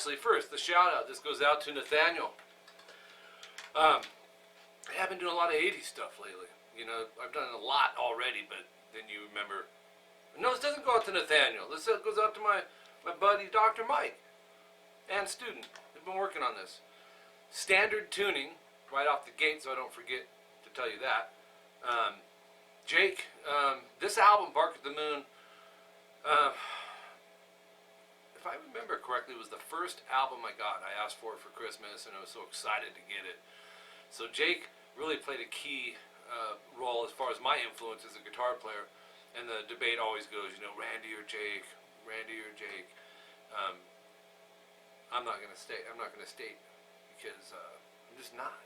actually, first, the shout out, this goes out to Nathaniel. I have been doing a lot of 80s stuff lately. You know, I've done a lot already, but then you remember. No, this doesn't go out to Nathaniel. This goes out to my buddy, Dr. Mike, and student. They've been working on this. Standard tuning, right off the gate, so I don't forget to tell you that. Jake, this album, Bark at the Moon, if I remember correctly, it was the first album I got. I asked for it for Christmas, and I was so excited to get it. So Jake really played a key role as far as my influence as a guitar player. And the debate always goes, you know, Randy or Jake, Randy or Jake. I'm not going to state because I'm just not.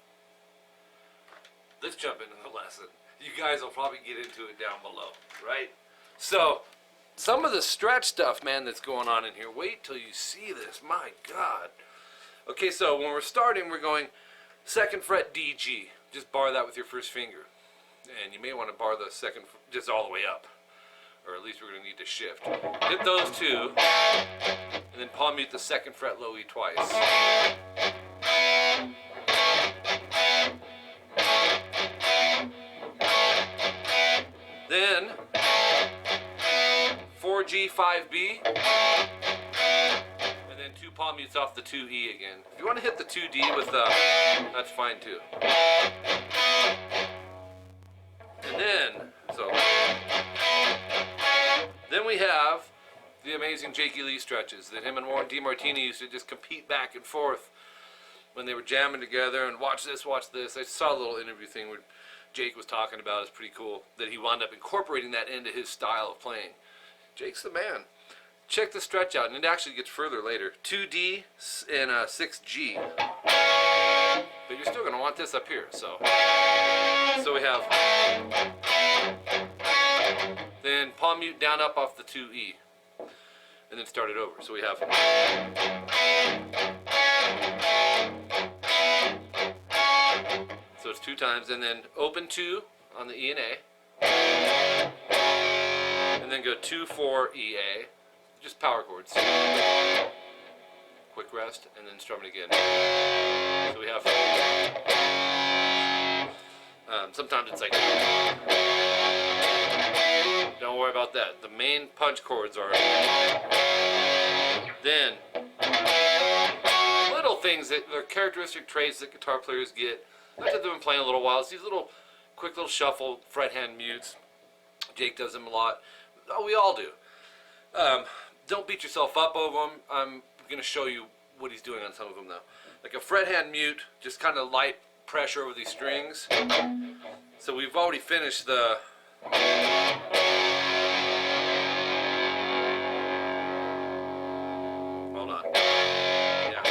Let's jump into the lesson. You guys will probably get into it down below, right? So, some of the stretch stuff, man, that's going on in here. Wait till you see this. My God. Okay, so when we're starting, we're going 2nd fret D, G. Just bar that with your first finger. And you may want to bar the second just all the way up. Or at least we're going to need to shift. Hit those two, and then palm mute the 2nd fret low E twice. Then 4G, 5B, and then 2 palm mutes off the 2E again. If you want to hit the 2D with the, that's fine too. And then we have the amazing Jakey Lee stretches that him and Warren DeMartini used to just compete back and forth when they were jamming together and watch this, watch this. I saw a little interview thing where Jake was talking about. It's pretty cool that he wound up incorporating that into his style of playing. Jake's the man. Check the stretch out, and it actually gets further later. 2D and 6G. But you're still going to want this up here. So we have, then palm mute down up off the 2E, and then start it over. So we have, so it's 2 times, and then open 2 on the E and A, and then go 2, 4, E, A, just power chords. Quick rest, and then strum it again. So we have, sometimes it's like, don't worry about that. The main punch chords are, then, little things that are characteristic traits that guitar players get. After they've been playing a little while, it's these little, quick little shuffle, fret hand mutes. Jake does them a lot. Oh, we all do. Don't beat yourself up over them. I'm going to show you what he's doing on some of them though. Like a fret hand mute, just kind of light pressure over these strings. So we've already finished the, hold on. Yeah.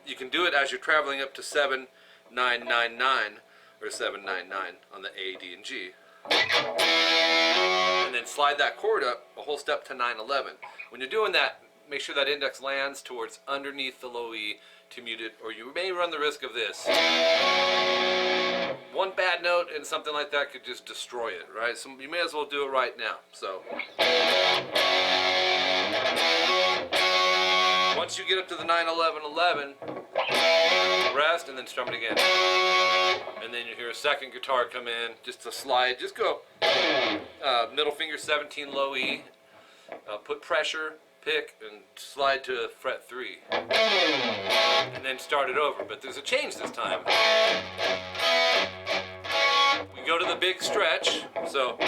You can do it as you're traveling up to 7, 9, 9, 9 or 7, 9, 9 on the A, D, and G. And then slide that chord up a whole step to 9, 11. When you're doing that, make sure that index lands towards underneath the low E to mute it, or you may run the risk of this. One bad note and something like that could just destroy it, right? So you may as well do it right now. So once you get up to the 9, 11, 11, rest and then strum it again. And then you hear a second guitar come in, just to slide, just go middle finger 17 low E, put pressure, pick, and slide to fret 3. And then start it over, but there's a change this time. We go to the big stretch, so,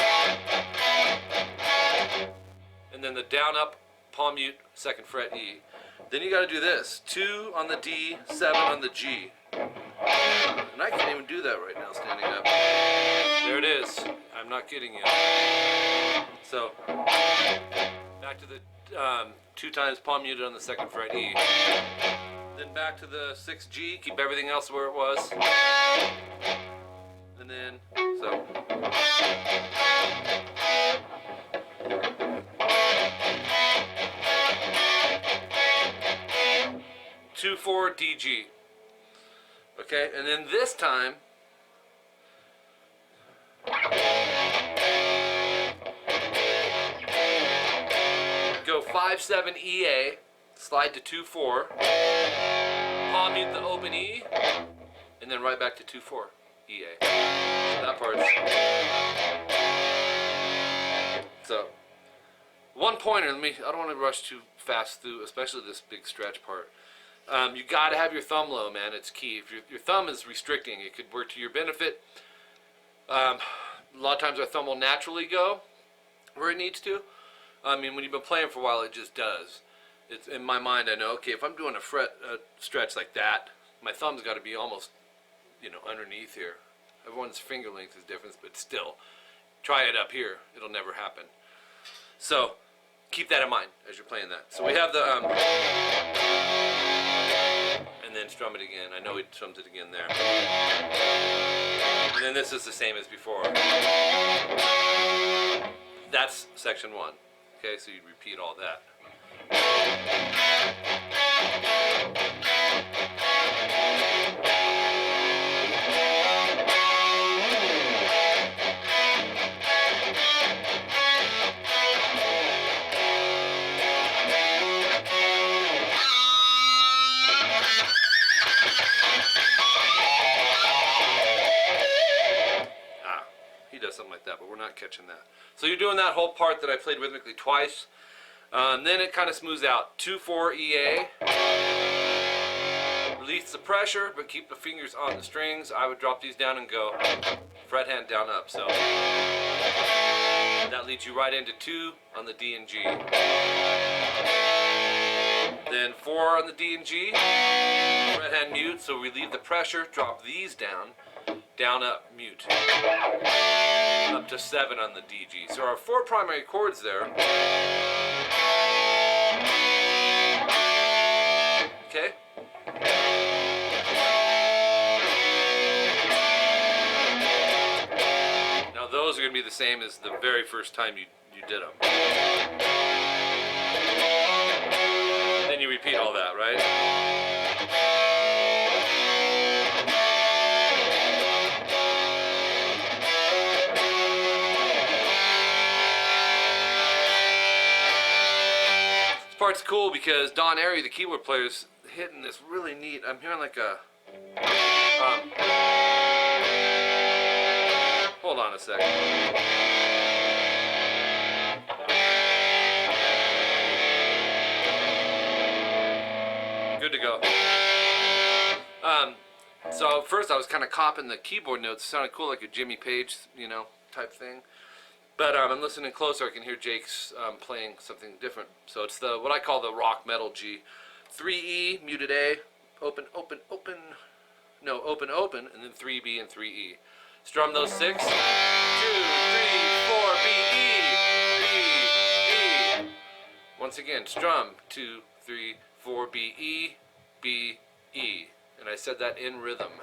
and then the down up palm mute 2nd fret E. Then you got to do this, 2 on the D, 7 on the G. And I can't even do that right now standing up. There it is. I'm not kidding you. So, back to the 2 times palm muted on the 2nd fret E. Then back to the 6G, keep everything else where it was. And then, so. 2, 4, DG. Okay, and then this time, 5/7 EA, slide to 2/4, palm mute the open E, and then right back to 2/4 EA. So that part's. So one pointer. I don't want to rush too fast through, especially this big stretch part. You got to have your thumb low, man. It's key. If your thumb is restricting, it could work to your benefit. A lot of times our thumb will naturally go where it needs to. I mean, when you've been playing for a while, it just does. It's in my mind. I know, okay, if I'm doing a stretch like that, my thumb's got to be almost, underneath here. Everyone's finger length is different, but still, try it up here. It'll never happen. So keep that in mind as you're playing that. So we have the and then strum it again. I know he strums it again there. And then this is the same as before. That's section 1. Okay, so you repeat all that. He does something like that, but we're not catching that. So you're doing that whole part that I played rhythmically twice. Then it kind of smooths out. 2/4 EA. Release the pressure, but keep the fingers on the strings. I would drop these down and go fret hand down up. So that leads you right into 2 on the D and G. Then 4 on the D and G. Fret hand mute, so relieve the pressure. Drop these down. Down, up, mute. Up to 7 on the DG. So our 4 primary chords there. Okay? Now those are going to be the same as the very first time you did them. Then you repeat all that, right? Part's cool because Don Airy, the keyboard player, is hitting this really neat. I'm hearing like a hold on a second. Good to go. So first I was kind of copying the keyboard notes. It sounded cool, like a Jimmy Page, type thing. But I'm listening closer, I can hear Jake's playing something different. So it's what I call the rock metal G. 3E, muted A, open, open, open, no, open, open, and then 3B and 3E. Strum those 6. 2, 3, 4, B, E, B, E. Once again, strum 2, 3, 4, B, E, B, E. And I said that in rhythm.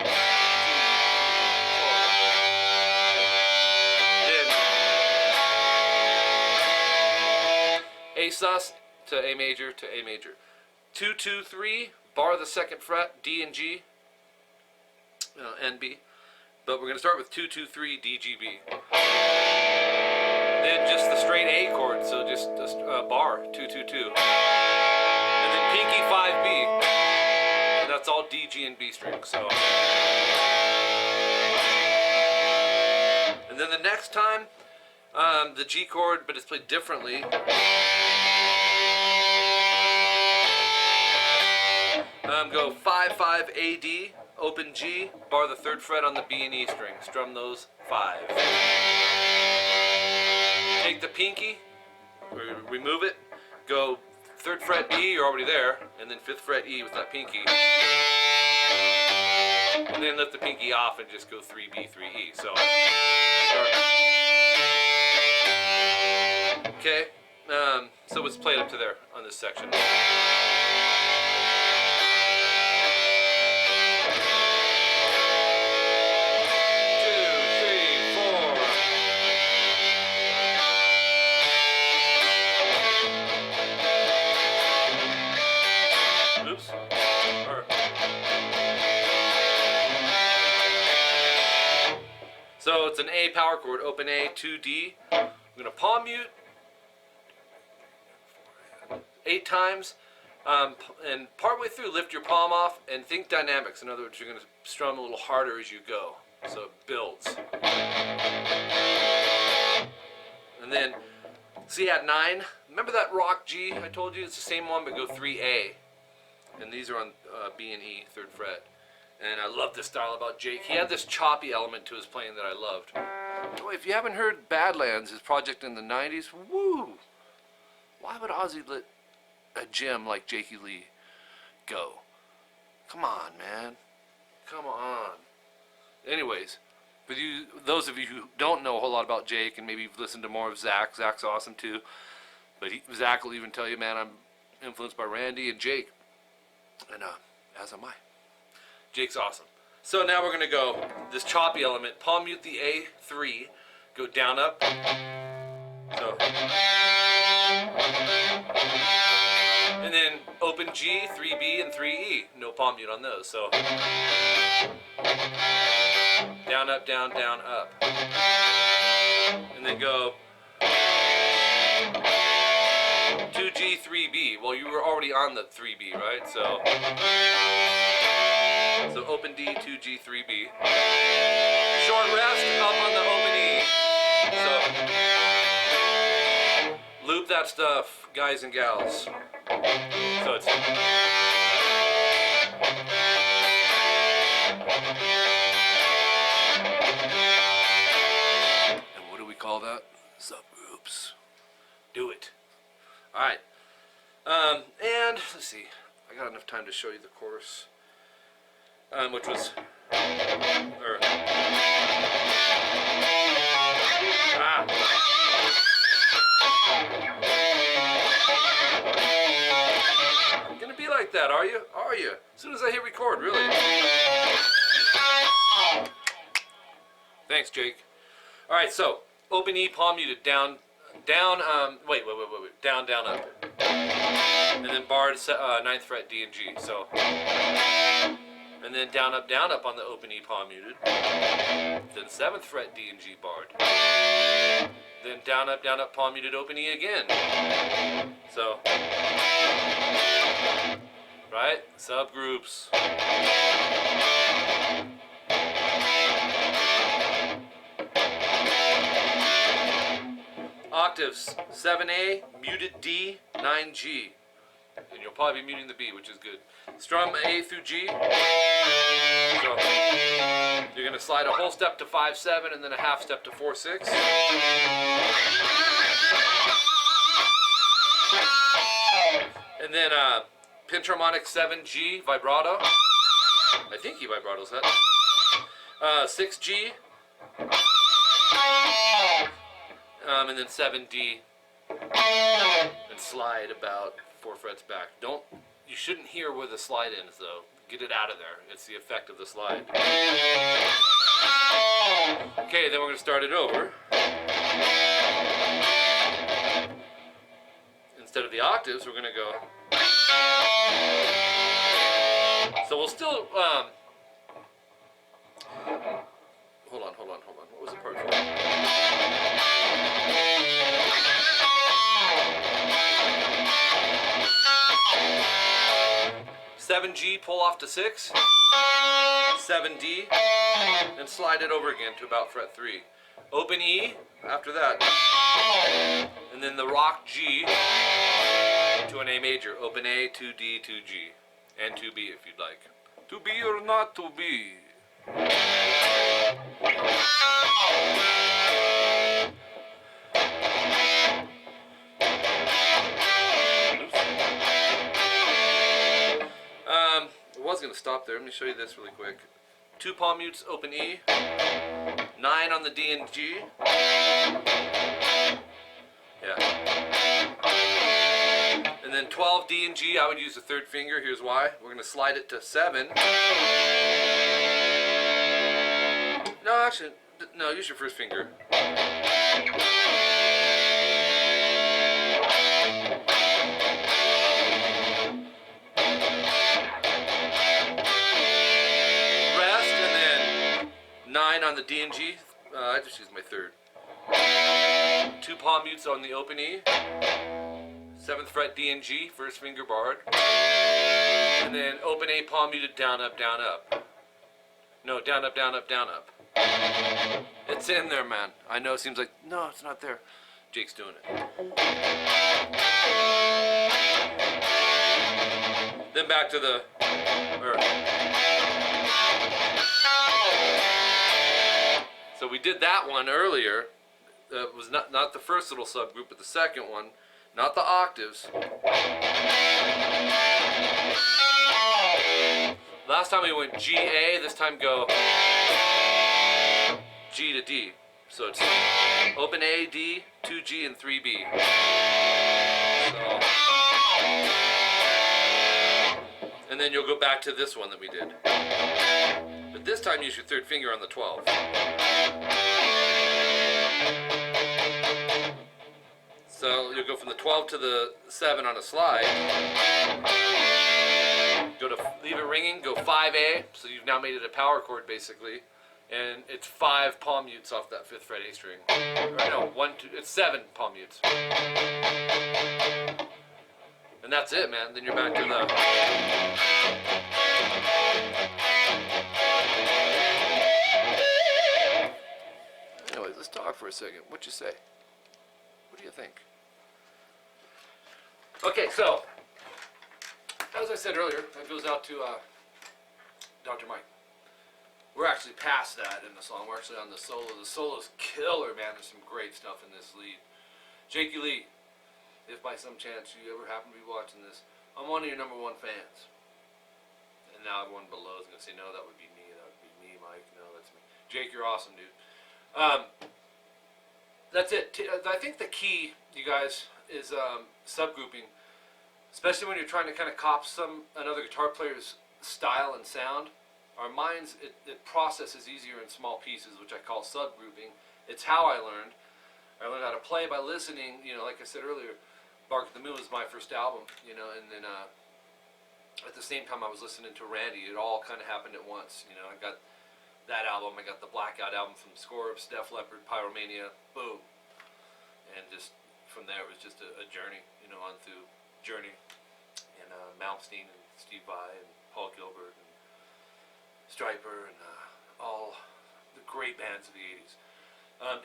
A sus to A major to A major. 2, 2, 3, bar the 2nd fret, D and G, and B. But we're going to start with 2, 2, 3, D, G, B. Then just the straight A chord, so just a bar, 2, 2, 2. And then pinky 5B. And that's all D, G, and B strings. So. And then the next time, the G chord, but it's played differently. Go 5, 5, A, D, open G, bar the 3rd fret on the B and E string. Strum those 5. Take the pinky, remove it, go 3rd fret D, you're already there, and then 5th fret E with that pinky. And then lift the pinky off and just go 3B, 3E. So, okay, so it's played up to there on this section. So it's an A power chord, open A, 2D. I'm going to palm mute, 8 times, and partway through lift your palm off and think dynamics. In other words, you're going to strum a little harder as you go, so it builds. And then C at 9. Remember that rock G I told you? It's the same one, but go 3A. And these are on B and E, 3rd fret. And I love this style about Jake. He had this choppy element to his playing that I loved. Boy, if you haven't heard Badlands, his project in the 90s, woo! Why would Ozzy let a gem like 𝐂𝐄𝐒𝐒 go? Come on, man. Come on. Anyways, for you, those of you who don't know a whole lot about Jake, and maybe you've listened to more of Zach, Zach's awesome too. But Zach will even tell you, man, I'm influenced by Randy and Jake. And as am I. Jake's awesome. So now we're going to go this choppy element, palm mute the A3, go down up. So. And then open G, 3B, and 3E. No palm mute on those. So down, up, down, down, up. And then go 2G, 3B. Well, you were already on the 3B, right? So open D, 2G, 3B. Short rest, up on the open E. So loop that stuff, guys and gals. So it's and what do we call that? Subgroups. Do it. Alright. And let's see. I got enough time to show you the chorus. Which was Gonna be like that, are you? Are you? As soon as I hit record, really. Thanks, Jake. Alright, so open E, palm muted, down, down, wait, down, down, up. And then barred 9th fret D and G. So and then down, up on the open E, palm muted. Then 7th fret D and G barred. Then down, up, palm muted, open E again. So, right? Subgroups. Octaves, 7A, muted D, 9G. And you'll probably be muting the B, which is good. Strum A through G. So you're going to slide a whole step to 5/7 and then a half step to 4/6. And then pentarmonic 7G vibrato. I think he vibratos that. 6G. And then 7D. And slide about 4 frets back. You shouldn't hear where the slide ends though. Get it out of there. It's the effect of the slide. Okay, then we're going to start it over. Instead of the octaves, we're going to go. So we'll still, hold on. What was the part for? 7G, pull off to 6, 7D, and slide it over again to about fret 3. Open E after that, and then the rock G to an A major. Open A, 2D, 2G, and 2B if you'd like. To be or not to be. I was going to stop there. Let me show you this really quick. 2 palm mutes, open E. 9 on the D and G. Yeah. And then 12 D and G, I would use the 3rd finger. Here's why. We're going to slide it to 7. No, actually, no, use your 1st finger. On the D and G, I just used my 3rd. 2 palm mutes on the open E. 7th fret D and G, first finger barred, and then open A palm muted, down, up, down, up. No, down, up, down, up, down, up. It's in there, man. I know it seems like, no, it's not there. Jake's doing it. Then back to the, so we did that one earlier. It was not the first little subgroup, but the second one. Not the octaves. Last time we went G, A. This time go G to D. So it's open A, D, 2G, and 3B. So, and then you'll go back to this one that we did. But this time use your third finger on the 12. So you'll go from the 12 to the 7 on a slide. Go to leave it ringing, go 5A, so you've now made it a power chord basically. And it's 5 palm mutes off that 5th fret A string. Or no, 1, 2, it's 7 palm mutes. And that's it, man. Then you're back to the... Anyways, let's talk for a second. What you say? What do you think? Okay, so, as I said earlier, that goes out to Dr. Mike. We're actually past that in the song. We're actually on the solo. The solo's killer, man. There's some great stuff in this lead. 𝐂𝐄𝐒𝐒, if by some chance you ever happen to be watching this, I'm one of your #1 fans. And now everyone below is going to say, no, that would be me. That would be me, Mike. No, that's me. Jake, you're awesome, dude. That's it. I think the key, you guys, is subgrouping, especially when you're trying to kind of cop another guitar player's style and sound. Our minds, it processes easier in small pieces, which I call subgrouping. It's how I learned. I learned how to play by listening. You know, like I said earlier, Bark at the Moon was my first album. You know, and then at the same time I was listening to Randy. It all kind of happened at once. You know, I got that album. I got the Blackout album from Scorps, Def Leppard, Pyromania. Boom. And just from there, it was just a journey. You know, on through Journey and Malmsteen and Steve Vai and Paul Gilbert. Striper and all the great bands of the 80s.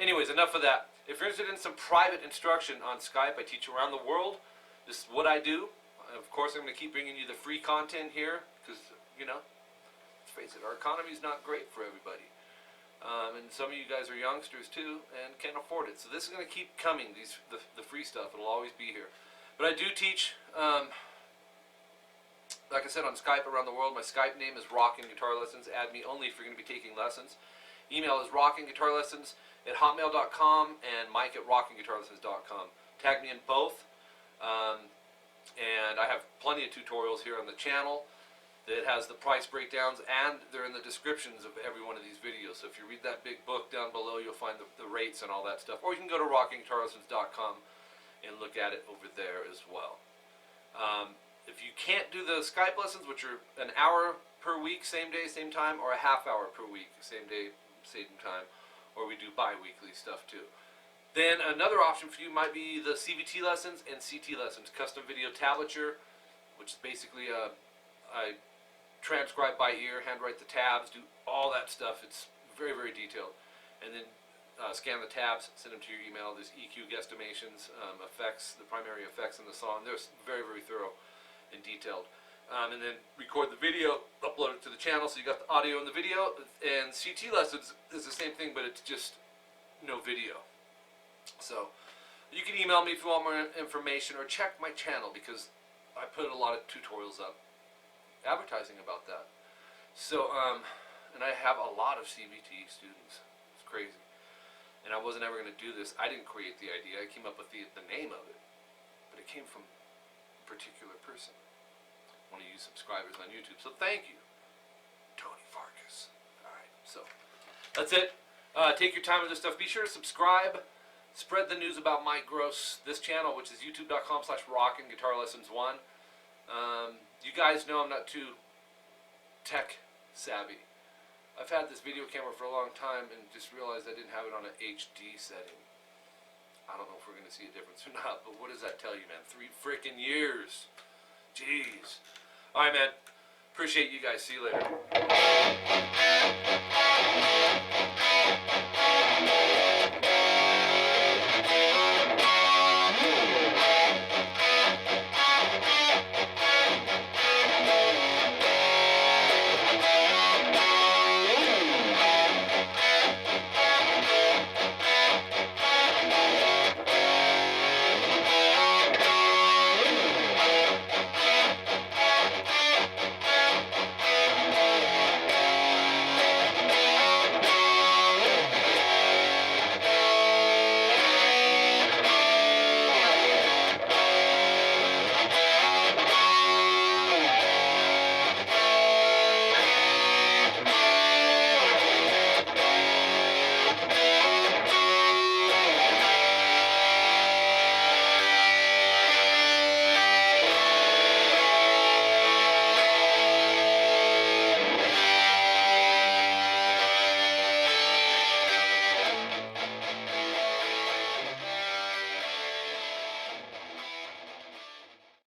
Anyways, enough of that. If you're interested in some private instruction on Skype, I teach around the world. This is what I do. Of course, I'm going to keep bringing you the free content here because, you know, let's face it, our economy is not great for everybody. And some of you guys are youngsters too and can't afford it. So this is going to keep coming, the free stuff. It'll always be here. But I do teach... like I said, on Skype around the world. My Skype name is Rockin' Guitar Lessons. Add me only if you're going to be taking lessons. Email is rockinguitarlessons@hotmail.com and mike@rockinguitarlessons.com. Tag me in both. And I have plenty of tutorials here on the channel that has the price breakdowns, and they're in the descriptions of every one of these videos. So if you read that big book down below, you'll find the rates and all that stuff. Or you can go to rockinguitarlessons.com and look at it over there as well. If you can't do the Skype lessons, which are an hour per week, same day, same time, or a half hour per week, same day, same time, or we do bi-weekly stuff too, then another option for you might be the CVT lessons and CT lessons, custom video tablature, which is basically I transcribe by ear, handwrite the tabs, do all that stuff. It's very, very detailed. And then scan the tabs, send them to your email. There's EQ guesstimations, effects, the primary effects in the song. They're very, very thorough and detailed. And then record the video, upload it to the channel, so you got the audio and the video. And CT lessons is the same thing, but it's just no video. So you can email me if you want more information, or check my channel because I put a lot of tutorials up advertising about that. So and I have a lot of CVT students. It's crazy. And I wasn't ever going to do this. I didn't create the idea. I came up with the name of it, but it came from a particular person, one of you subscribers on YouTube. So thank you, Tony Farkas. Alright, so that's it. Take your time with this stuff. Be sure to subscribe. Spread the news about Mike Gross, this channel, which is youtube.com/rockinguitarlessons1. You guys know I'm not too tech savvy. I've had this video camera for a long time and just realized I didn't have it on an HD setting. I don't know if we're gonna see a difference or not, but what does that tell you, man? 3 freaking years. Jeez. Alright, man. Appreciate you guys. See you later.